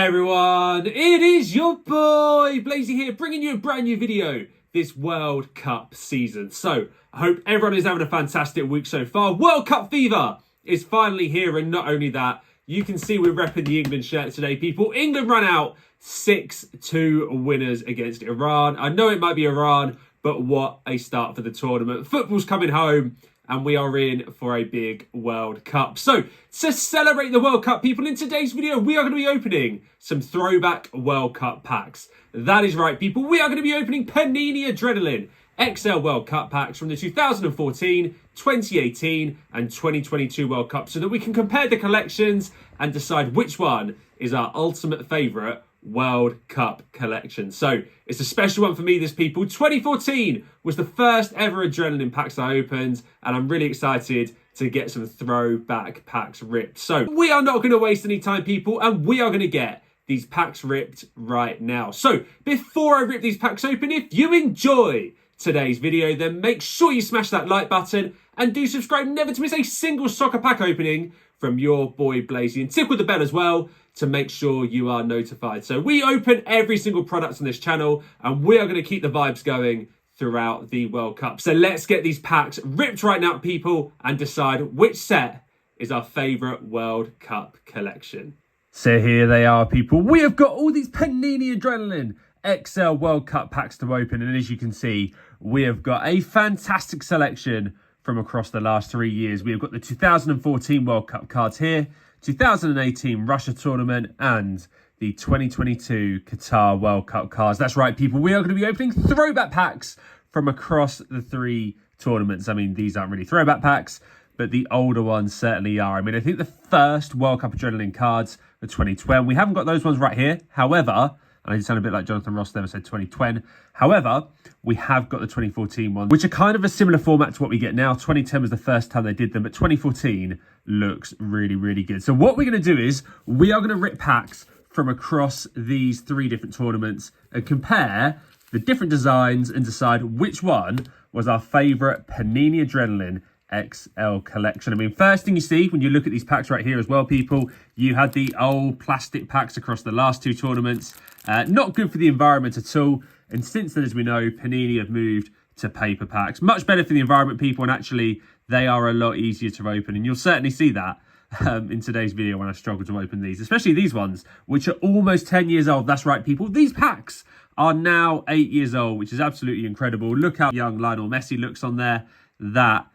Hey everyone, it is your boy Blazy here, bringing you a brand new video this World Cup season. So, I hope everyone is having a fantastic week so far. World Cup fever is finally here, and not only that, you can see we're repping the England shirt today, people. England run out 6-2 winners against Iran. I know it might be Iran, but what a start for the tournament. Football's coming home, and we are in for a big World Cup. So, to celebrate the World Cup, people, in today's video, we are going to be opening some Throwback World Cup packs. That is right, people. We are going to be opening Panini Adrenalyn XL World Cup packs from the 2014, 2018 and 2022 World Cup so that we can compare the collections and decide which one is our ultimate favourite World Cup collection. So it's a special one for me, this people. 2014 was the first ever Adrenaline packs I opened, and I'm really excited to get some throwback packs ripped. So we are not going to waste any time, people, and we are going to get these packs ripped right now. So before I rip these packs open, if you enjoy today's video, then make sure you smash that like button and do subscribe never to miss a single soccer pack opening from your boy Blazy, and tickle the bell as well to make sure you are notified. So we open every single product on this channel, and we are going to keep the vibes going throughout the World Cup. So let's get these packs ripped right now, people, and decide which set is our favourite World Cup collection. So here they are, people. We have got all these Panini Adrenalyn XL World Cup packs to open, and as you can see, we have got a fantastic selection from across the last 3 years. We have got the 2014 World Cup cards here, 2018 Russia tournament, and the 2022 Qatar World Cup cards. That's right, people. We are going to be opening throwback packs from across the 3 tournaments. I mean, these aren't really throwback packs, but the older ones certainly are. I mean, I think the first World Cup Adrenaline cards are 2012. We haven't got those ones right here. However, and I did sound a bit like Jonathan Ross there, I said 2020. However, we have got the 2014 ones, which are kind of a similar format to what we get now. 2010 was the first time they did them, but 2014 looks really, really good. So what we're going to do is we are going to rip packs from across these 3 different tournaments and compare the different designs and decide which one was our favourite Panini Adrenalyn XL collection. I mean, first thing you see when you look at these packs right here as well, people, you had the old plastic packs across the last 2 tournaments. Not good for the environment at all. And since then, as we know, Panini have moved to paper packs. Much better for the environment, people, and actually they are a lot easier to open. And you'll certainly see that in today's video when I struggle to open these, especially these ones, which are almost 10 years old. That's right, people. These packs are now 8 years old, which is absolutely incredible. Look how young Lionel Messi looks on there. That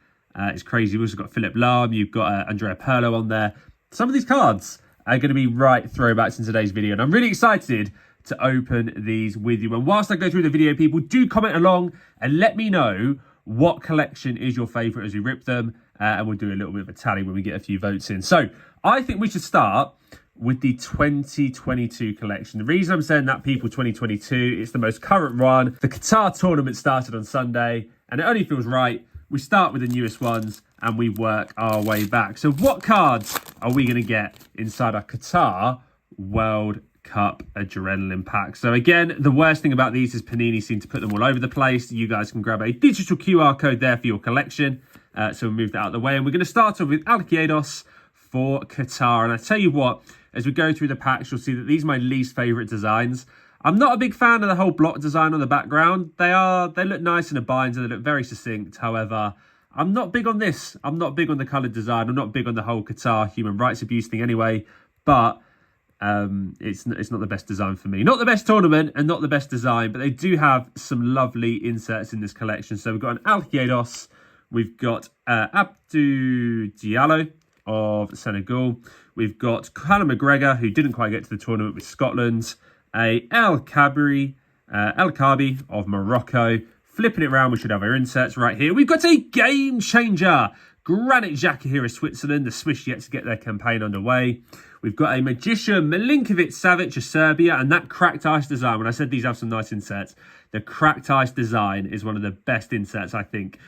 is crazy. You've also got Philip Lahm. You've got Andrea Pirlo on there. Some of these cards are going to be right throwbacks in today's video, and I'm really excited to open these with you. And whilst I go through the video, people, do comment along and let me know what collection is your favourite as we rip them, and we'll do a little bit of a tally when we get a few votes in. So I think we should start with the 2022 collection. The reason I'm saying that, people, 2022, it's the most current one. The Qatar tournament started on Sunday, and it only feels right we start with the newest ones and we work our way back. So what cards are we going to get inside our Qatar World Cup Adrenaline pack? So again, the worst thing about these is Panini seem to put them all over the place. You guys can grab a digital QR code there for your collection. So we'll move that out of the way. And we're going to start off with Alciados for Qatar. And I tell you what, as we go through the packs, you'll see that these are my least favourite designs. I'm not a big fan of the whole block design on the background. They look nice in a binder. They look very succinct. However, I'm not big on this. I'm not big on the coloured design. I'm not big on the whole Qatar human rights abuse thing anyway. But it's not the best design for me. Not the best tournament and not the best design, but they do have some lovely inserts in this collection. So we've got an Alciados. We've got Abdou Diallo of Senegal. We've got Conor McGregor, who didn't quite get to the tournament with Scotland. A El Kabi of Morocco. Flipping it around, we should have our inserts right here. We've got a game changer. Granit Xhaka here of Switzerland. The Swiss yet to get their campaign underway. We've got a Magician Milinkovic-Savic of Serbia, and that cracked ice design. When I said these have some nice inserts, the cracked ice design is one of the best inserts I think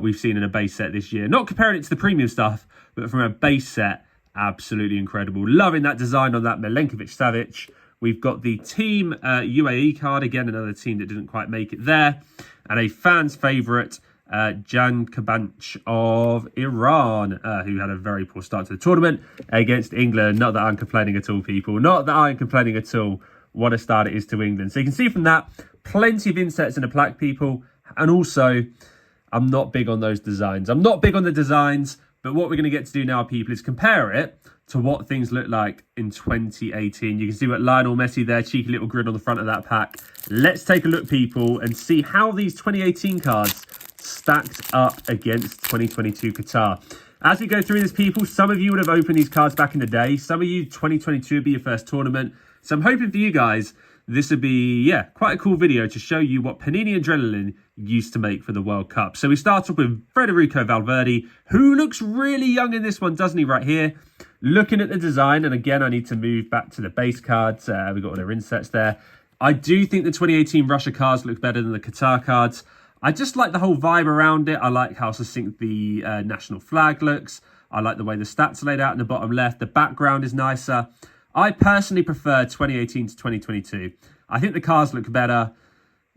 we've seen in a base set this year. Not comparing it to the premium stuff, but from a base set, absolutely incredible. Loving that design on that Milinkovic-Savic. We've got the Team UAE card, again, another team that didn't quite make it there. And a fan's favourite, Jan Kabanch of Iran, who had a very poor start to the tournament against England. Not that I'm complaining at all, people. Not that I'm complaining at all. What a start it is to England. So you can see from that, plenty of inserts in the plaque, people. And also, I'm not big on those designs. I'm not big on the designs, but what we're going to get to do now, people, is compare it to what things look like in 2018. You can see what Lionel Messi there, cheeky little grin on the front of that pack. Let's take a look, people, and see how these 2018 cards stacked up against 2022 Qatar. As we go through this, people, some of you would have opened these cards back in the day. Some of you, 2022 would be your first tournament. So I'm hoping for you guys, this would be, yeah, quite a cool video to show you what Panini Adrenalyn used to make for the World Cup. So we start off with Federico Valverde, who looks really young in this one, doesn't he, right here? Looking at the design, and again, I need to move back to the base cards. We've got all their inserts there. I do think the 2018 Russia cards look better than the Qatar cards. I just like the whole vibe around it. I like how succinct the national flag looks. I like the way the stats are laid out in the bottom left. The background is nicer. I personally prefer 2018 to 2022. I think the cards look better.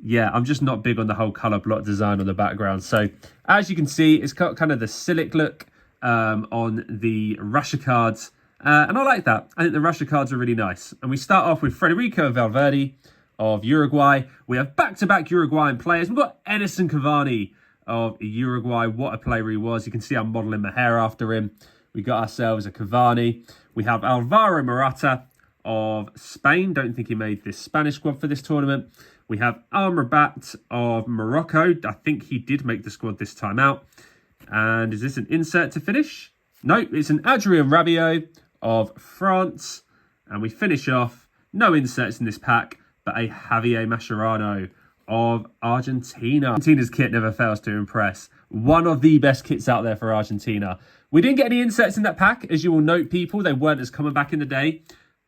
Yeah, I'm just not big on the whole colour block design on the background. So, as you can see, it's got kind of the Silic look on the Russia cards. And I like that. I think the Russia cards are really nice. And we start off with Federico Valverde of Uruguay. We have back-to-back Uruguayan players. We've got Edison Cavani of Uruguay. What a player he was. You can see I'm modelling my hair after him. We got ourselves a Cavani. We have Alvaro Morata of Spain. Don't think he made this Spanish squad for this tournament. We have Amrabat of Morocco. I think he did make the squad this time out. And is this an insert to finish? No, it's an Adrien Rabiot of France. And we finish off, no inserts in this pack, but a Javier Mascherano of Argentina. Argentina's kit never fails to impress. One of the best kits out there for Argentina. We didn't get any inserts in that pack. As you will note, people, they weren't as common back in the day.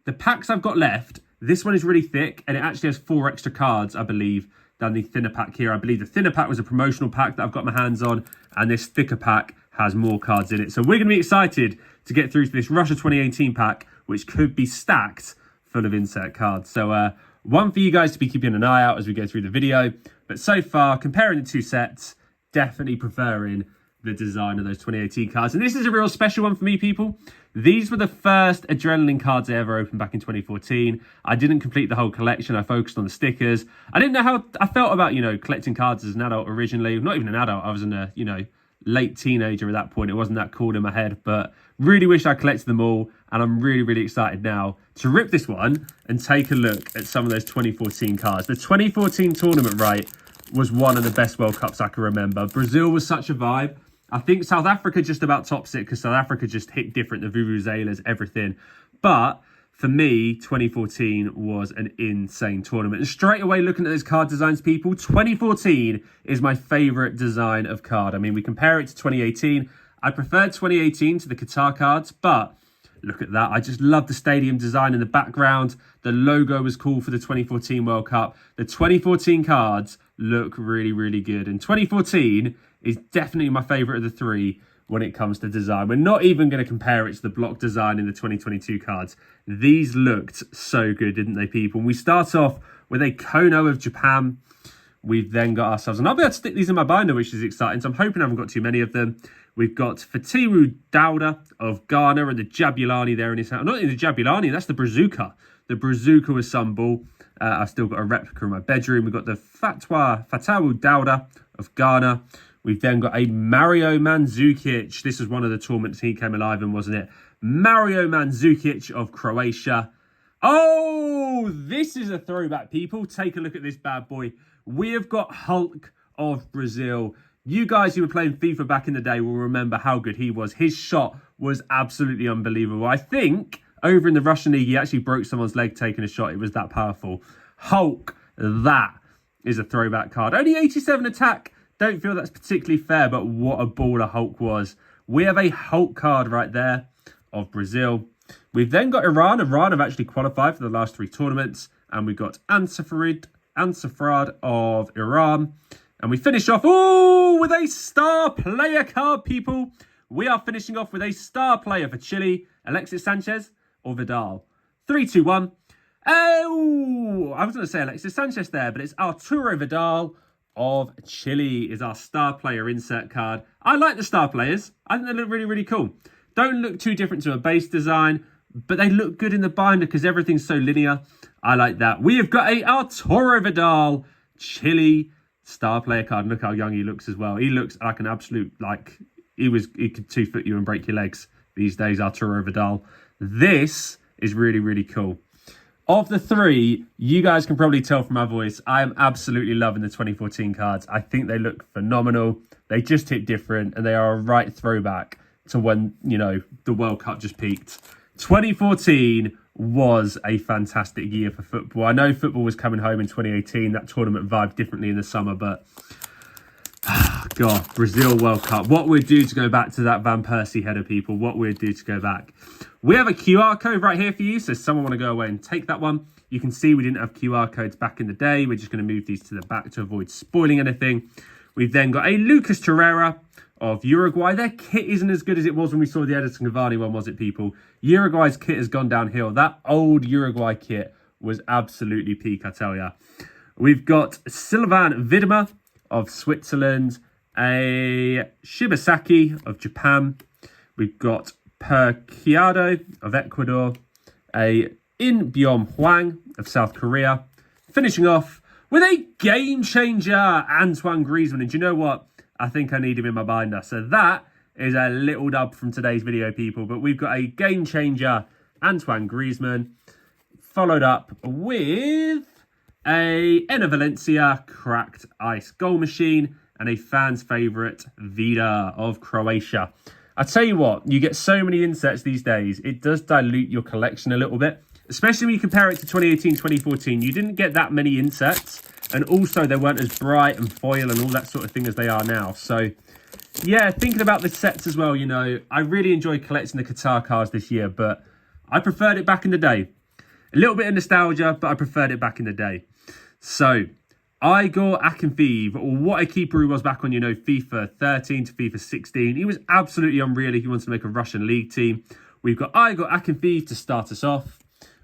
The packs I've got left, this one is really thick, and it actually has 4 extra cards, I believe, than the thinner pack here. I believe the thinner pack was a promotional pack that I've got my hands on, and this thicker pack has more cards in it. So we're going to be excited to get through to this Russia 2018 pack, which could be stacked full of insert cards. So one for you guys to be keeping an eye out as we go through the video. But so far, comparing the two sets, definitely preferring the design of those 2018 cards. And this is a real special one for me, people. These were the first Adrenaline cards I ever opened back in 2014. I didn't complete the whole collection. I focused on the stickers. I didn't know how I felt about, collecting cards as an adult originally. Not even an adult. I was in a, late teenager at that point. It wasn't that cool in my head, but really wish I collected them all. And I'm really, really excited now to rip this one and take a look at some of those 2014 cards. The 2014 tournament, right, was one of the best World Cups I can remember. Brazil was such a vibe. I think South Africa just about tops it because South Africa just hit different. The vuvuzelas, everything. But for me, 2014 was an insane tournament. And straight away, looking at those card designs, people, 2014 is my favourite design of card. I mean, we compare it to 2018. I prefer 2018 to the Qatar cards, but look at that. I just love the stadium design in the background. The logo was cool for the 2014 World Cup. The 2014 cards look really, really good. And 2014 is definitely my favourite of the three when it comes to design. We're not even going to compare it to the block design in the 2022 cards. These looked so good, didn't they, people? We start off with a Kono of Japan. We've then got ourselves, and I'll be able to stick these in my binder, which is exciting. So I'm hoping I haven't got too many of them. We've got Fatiwu Dauda of Ghana and the Jabulani there in his hand. Not even the Jabulani, that's the Brazuca. The Brazuca was some ball. I've still got a replica in my bedroom. We've got the Fatawu Dauda of Ghana. We've then got a Mario Mandzukic. This was one of the tournaments he came alive in, wasn't it? Mario Mandzukic of Croatia. Oh, this is a throwback, people. Take a look at this bad boy. We have got Hulk of Brazil. You guys who were playing FIFA back in the day will remember how good he was. His shot was absolutely unbelievable. I think over in the Russian league, he actually broke someone's leg taking a shot. It was that powerful. Hulk, that is a throwback card. Only 87 attack. Don't feel that's particularly fair, but what a baller Hulk was. We have a Hulk card right there of Brazil. We've then got Iran. Iran have actually qualified for the last 3 tournaments. And we've got Ansafrad of Iran. And we finish off, with a star player card, people. We are finishing off with a star player for Chile. Alexis Sanchez or Vidal. 3, 2, 1. Oh, I was going to say Alexis Sanchez there, but it's Arturo Vidal of Chile is our star player insert card. I like the star players. I think they look really, really cool. Don't look too different to a base design, but they look good in the binder because everything's so linear. I like that. We have got a Arturo Vidal Chile star player card. Look how young he looks as well. He looks like an absolute, like, he could 2-foot you and break your legs these days, Arturo Vidal. This is really, really cool. Of the three, you guys can probably tell from my voice, I am absolutely loving the 2014 cards. I think they look phenomenal. They just hit different, and they are a right throwback to when, you know, the World Cup just peaked. 2014 was a fantastic year for football. I know football was coming home in 2018. That tournament vibed differently in the summer, but God, Brazil World Cup. What we'd do to go back to that Van Persie header, people. What we'd do to go back. We have a QR code right here for you. So someone want to go away and take that one. You can see we didn't have QR codes back in the day. We're just going to move these to the back to avoid spoiling anything. We've then got a Lucas Torreira of Uruguay. Their kit isn't as good as it was when we saw the Edison Cavani one, was it, people? Uruguay's kit has gone downhill. That old Uruguay kit was absolutely peak, I tell ya. We've got Sylvain Widmer of Switzerland, a Shibasaki of Japan. We've got Perciado of Ecuador, a In Byom Hwang of South Korea. Finishing off with a game changer, Antoine Griezmann. And do you know what? I think I need him in my binder. So that is a little dub from today's video, people. But we've got a game changer, Antoine Griezmann, followed up with a Enna Valencia cracked ice goal machine and a fan's favourite Vida of Croatia. I tell you what, you get so many insets these days, it does dilute your collection a little bit, especially when you compare it to 2018, 2014. You didn't get that many insets, and also they weren't as bright and foil and all that sort of thing as they are now. So, yeah, thinking about the sets as well, you know, I really enjoyed collecting the Qatar cards this year, but I preferred it back in the day. A little bit of nostalgia, but I preferred it back in the day. So, Igor Akinfeev, or what a keeper he was back on, you know, FIFA 13 to FIFA 16. He was absolutely unreal if he wanted to make a Russian league team. We've got Igor Akinfeev to start us off.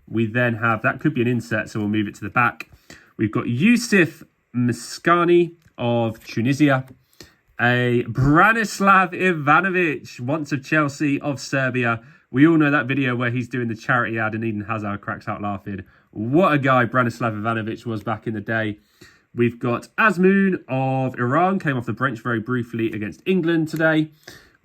We then have, that could be an insert, so we'll move it to the back. We've got Yusuf Miskani of Tunisia. A Branislav Ivanovic, once of Chelsea, of Serbia. We all know that video where he's doing the charity ad and Eden Hazard cracks out laughing. What a guy Branislav Ivanovic was back in the day. We've got Azmoun of Iran, came off the bench very briefly against England today.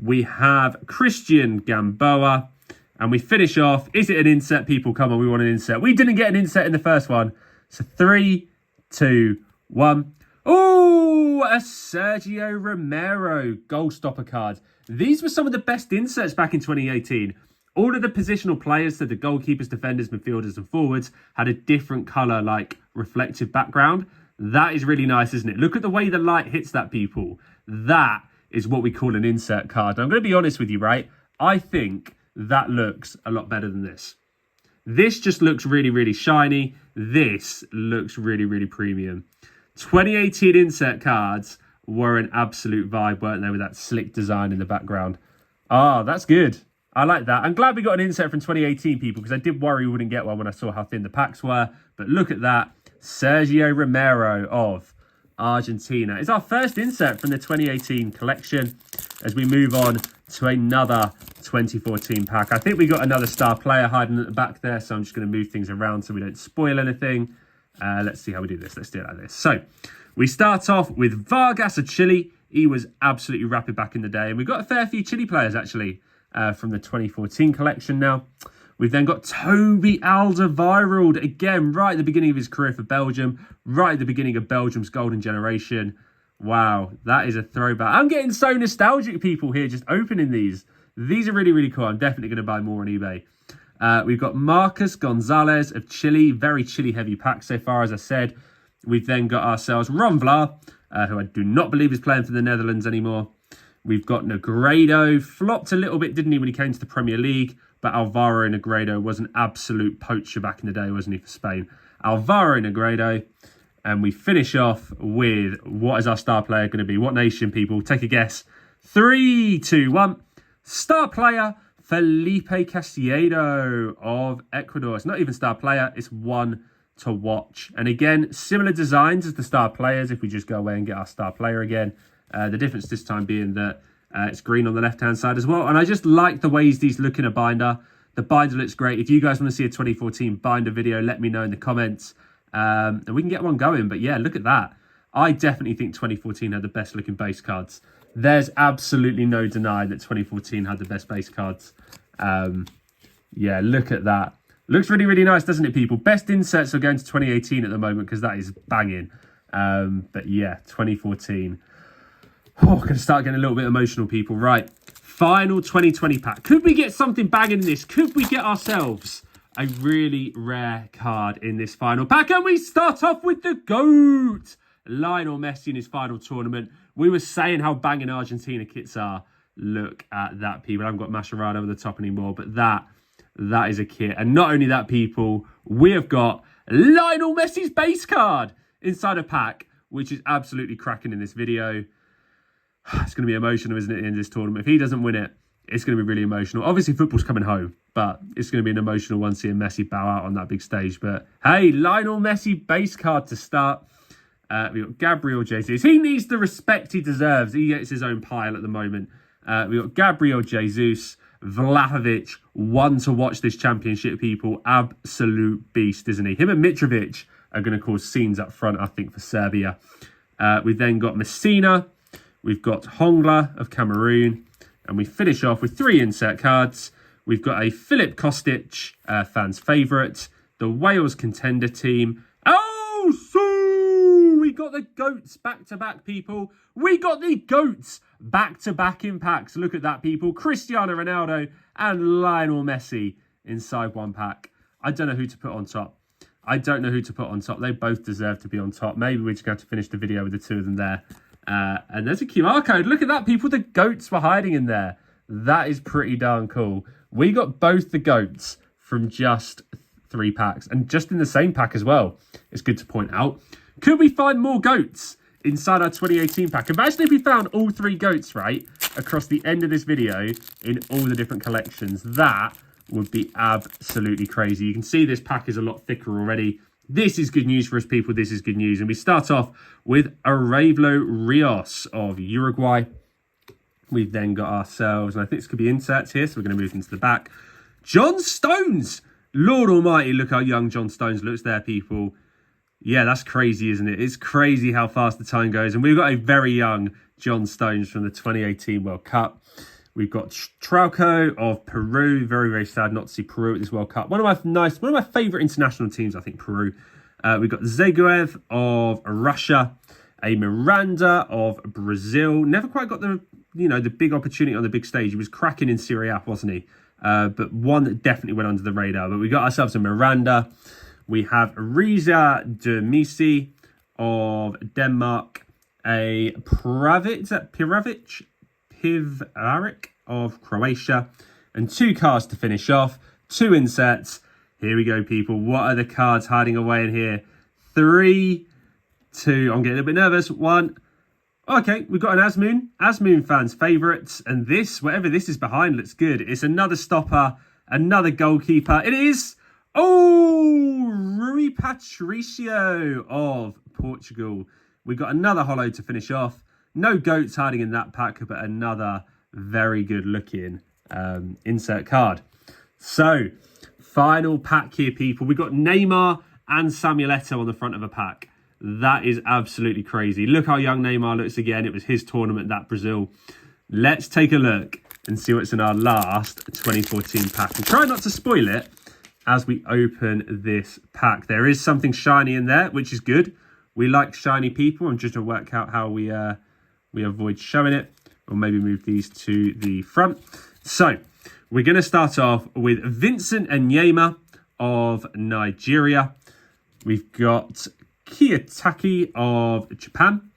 We have Christian Gamboa. And we finish off, is it an insert, people? Come on, we want an insert. We didn't get an insert in the first one. So 3, 2, 1. Oh, a Sergio Romero goal stopper card. These were some of the best inserts back in 2018. All of the positional players, so the goalkeepers, defenders, midfielders and forwards, had a different colour, like reflective background. That is really nice, isn't it? Look at the way the light hits that, people. That is what we call an insert card. I'm going to be honest with you, right? I think that looks a lot better than this. This just looks really, really shiny. This looks really, really premium. 2018 insert cards were an absolute vibe, weren't they, with that slick design in the background. Ah, that's good. I like that. I'm glad we got an insert from 2018, people, because I did worry we wouldn't get one when I saw how thin the packs were. But look at that. Sergio Romero of Argentina. It's our first insert from the 2018 collection as we move on to another 2014 pack. I think we got another star player hiding at the back there, so I'm just going to move things around so we don't spoil anything. Let's see how we do this. Let's do it like this. So we start off with Vargas of Chile. He was absolutely rapid back in the day. And we've got a fair few Chile players, actually, from the 2014 collection now. We've then got Toby Alderweireld, again, right at the beginning of his career for Belgium, right at the beginning of Belgium's golden generation. Wow, that is a throwback. I'm getting so nostalgic, people, here, just opening these. These are really, really cool. I'm definitely going to buy more on eBay. We've got Marcus Gonzalez of Chile, very Chile-heavy pack so far, as I said. We've then got ourselves Ron Vlaar, who I do not believe is playing for the Netherlands anymore. We've got Negredo, flopped a little bit, didn't he, when he came to the Premier League? But Alvaro Negredo was an absolute poacher back in the day, wasn't he, for Spain? Alvaro Negredo. And we finish off with, what is our star player going to be? What nation, people? Take a guess. 3, 2, 1. Star player, Felipe Castillejo of Ecuador. It's not even star player, it's one to watch. And again, similar designs as the star players, if we just go away and get our star player again. The difference this time being that it's green on the left-hand side as well. And I just like the ways these look in a binder. The binder looks great. If you guys want to see a 2014 binder video, let me know in the comments. And we can get one going. But yeah, look at that. I definitely think 2014 had the best looking base cards. There's absolutely no denying that 2014 had the best base cards. Yeah, look at that. Looks really, really nice, doesn't it, people? Best inserts are going to 2018 at the moment because that is banging. But yeah, 2014. Oh, going to start getting a little bit emotional, people. Right, final 2020 pack. Could we get something banging in this? Could we get ourselves a really rare card in this final pack? And we start off with the GOAT, Lionel Messi in his final tournament. We were saying how banging Argentina kits are. Look at that, people. I haven't got Mascherano over the top anymore, but that is a kit. And not only that, people, we have got Lionel Messi's base card inside a pack, which is absolutely cracking in this video. It's going to be emotional, isn't it, in this tournament? If he doesn't win it, it's going to be really emotional. Obviously, football's coming home, but it's going to be an emotional one seeing Messi bow out on that big stage. But hey, Lionel Messi base card to start. We've got Gabriel Jesus. He needs the respect he deserves. He gets his own pile at the moment. We've got Gabriel Jesus, Vlahovic, one to watch this championship, people. Absolute beast, isn't he? Him and Mitrovic are going to cause scenes up front, I think, for Serbia. We've then got Messina. We've got Hongla of Cameroon. And we finish off with 3 insert cards. We've got a Filip Kostic, fans' favourite. The Wales contender team. Oh, so we got the GOATs back-to-back, people. We got the GOATs back-to-back in packs. Look at that, people. Cristiano Ronaldo and Lionel Messi inside one pack. I don't know who to put on top. They both deserve to be on top. Maybe we're just going to finish the video with the two of them there. And there's a QR code. Look at that, people. The GOATs were hiding in there. That is pretty darn cool. We got both the GOATs from just 3 packs. And just in the same pack as well. It's good to point out. Could we find more GOATs inside our 2018 pack? Imagine if we found all 3 GOATs, right, across the end of this video in all the different collections. That would be absolutely crazy. You can see this pack is a lot thicker already. This is good news for us, people. This is good news. And we start off with Aurelio Rios of Uruguay. We've then got ourselves, and I think this could be inserts here, so we're going to move into the back. John Stones! Lord almighty, look how young John Stones looks there, people. Yeah, that's crazy, isn't it? It's crazy how fast the time goes. And we've got a very young John Stones from the 2018 World Cup. We've got Trauco of Peru. Very, very sad not to see Peru at this World Cup. One of my favourite international teams, I think, Peru. We've got Zaguev of Russia. A Miranda of Brazil. Never quite got the big opportunity on the big stage. He was cracking in Serie A, wasn't he? But one that definitely went under the radar. But we got ourselves a Miranda. We have Riza Dermisi of Denmark. A Pivarik of Croatia. And 2 cards to finish off. 2 inserts. Here we go, people. What are the cards hiding away in here? 3, 2. I'm getting a bit nervous. 1. Okay, we've got an Asmoon. Asmoon fans' favourites. And this, whatever this is behind, looks good. It's another stopper. Another goalkeeper. It is... Oh, Rui Patricio of Portugal. We got another holo to finish off. No GOATs hiding in that pack, but another very good looking insert card. So, final pack here, people. We got Neymar and Samuel Eto'o on the front of a pack. That is absolutely crazy. Look how young Neymar looks again. It was his tournament, that Brazil. Let's take a look and see what's in our last 2014 pack. And try not to spoil it as we open this pack. There is something shiny in there, which is good. We like shiny people. I'm just going to work out how we avoid showing it. Or maybe move these to the front. So, we're going to start off with Vincent Enyema of Nigeria. We've got Kiyotaki of Japan.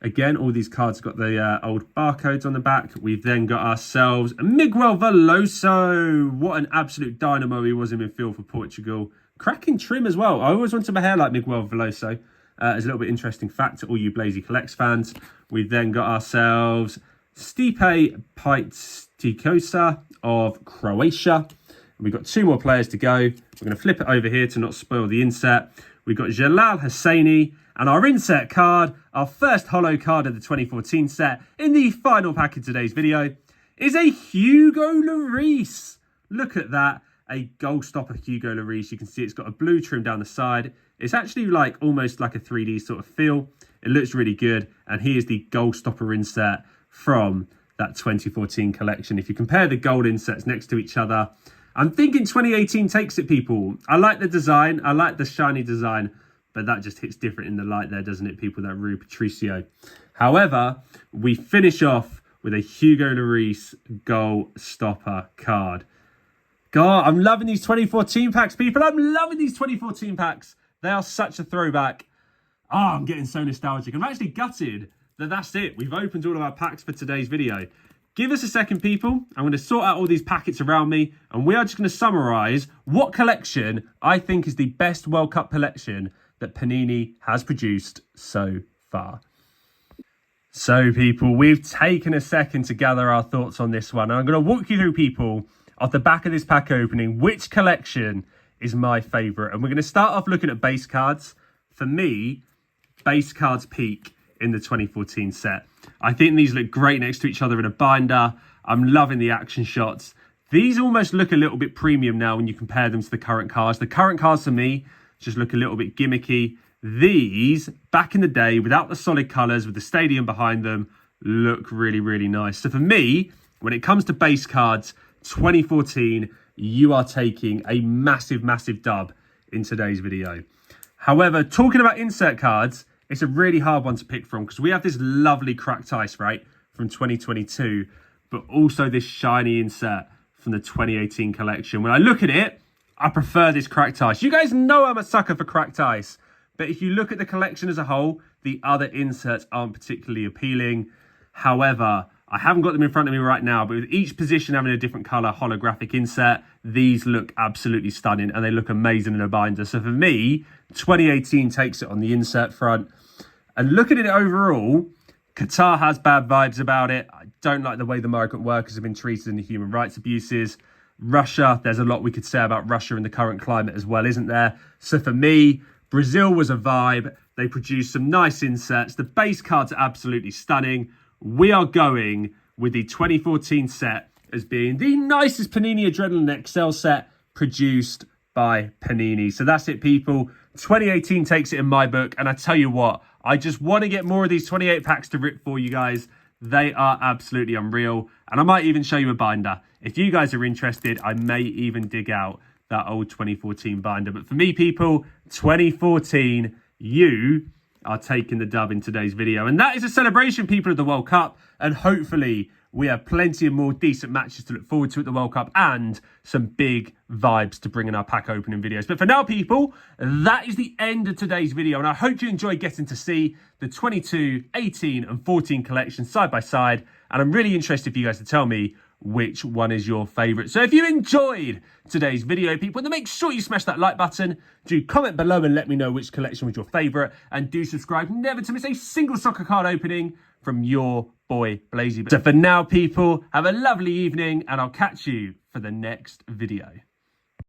Again, all these cards have got the old barcodes on the back. We've then got ourselves Miguel Veloso. What an absolute dynamo he was in midfield for Portugal. Cracking trim as well. I always wanted my hair like Miguel Veloso. As a little bit interesting fact to all you Blazy Collects fans. We've then got ourselves Stipe Pajtikosa of Croatia. We've got 2 more players to go. We're going to flip it over here to not spoil the inset. We've got Jalal Hosseini, and our insert card, our first holo card of the 2014 set in the final pack of today's video, is a Hugo Lloris. Look at that, a goal stopper Hugo Lloris. You can see it's got a blue trim down the side. It's actually like almost like a 3D sort of feel. It looks really good, and here's the goal stopper insert from that 2014 collection. If you compare the gold inserts next to each other, I'm thinking 2018 takes it, people. I like the design. I like the shiny design, but that just hits different in the light there, doesn't it, people? That Rui Patricio. However, we finish off with a Hugo Lloris goal stopper card. God, I'm loving these 2014 packs, people. I'm loving these 2014 packs. They are such a throwback. Oh, I'm getting so nostalgic. I'm actually gutted that that's it. We've opened all of our packs for today's video. Give us a second, people. I'm going to sort out all these packets around me, and we are just going to summarise what collection I think is the best World Cup collection that Panini has produced so far. So, people, we've taken a second to gather our thoughts on this one, and I'm going to walk you through, people, off the back of this pack opening, which collection is my favourite. And we're going to start off looking at base cards. For me, base cards peak in the 2014 set. I think these look great next to each other in a binder. I'm loving the action shots. These almost look a little bit premium now when you compare them to the current cards. The current cards, for me, just look a little bit gimmicky. These, back in the day, without the solid colours, with the stadium behind them, look really, really nice. So for me, when it comes to base cards, 2014, you are taking a massive, massive dub in today's video. However, talking about insert cards, it's a really hard one to pick from because we have this lovely cracked ice, right, from 2022, but also this shiny insert from the 2018 collection. When I look at it, I prefer this cracked ice. You guys know I'm a sucker for cracked ice, but if you look at the collection as a whole, the other inserts aren't particularly appealing. However, I haven't got them in front of me right now, but with each position having a different colour holographic insert, these look absolutely stunning and they look amazing in a binder. So for me, 2018 takes it on the insert front. And looking at it overall, Qatar has bad vibes about it. I don't like the way the migrant workers have been treated in the human rights abuses. Russia, there's a lot we could say about Russia in the current climate as well, isn't there? So for me, Brazil was a vibe. They produced some nice inserts. The base cards are absolutely stunning. We are going with the 2014 set as being the nicest Panini Adrenalyn XL set produced by Panini. So that's it, people. 2018 takes it in my book. And I tell you what, I just want to get more of these 28 packs to rip for you guys. They are absolutely unreal. And I might even show you a binder. If you guys are interested, I may even dig out that old 2014 binder. But for me, people, 2014, you are taking the dub in today's video. And that is a celebration, people, of the World Cup. And hopefully we have plenty of more decent matches to look forward to at the World Cup and some big vibes to bring in our pack opening videos. But for now, people, that is the end of today's video. And I hope you enjoyed getting to see the 22, 18 and 14 collections side by side. And I'm really interested for you guys to tell me which one is your favourite. So if you enjoyed today's video, people, then make sure you smash that like button. Do comment below and let me know which collection was your favourite. And do subscribe never to miss a single soccer card opening from your boy Blazy. So for now, people, have a lovely evening and I'll catch you for the next video.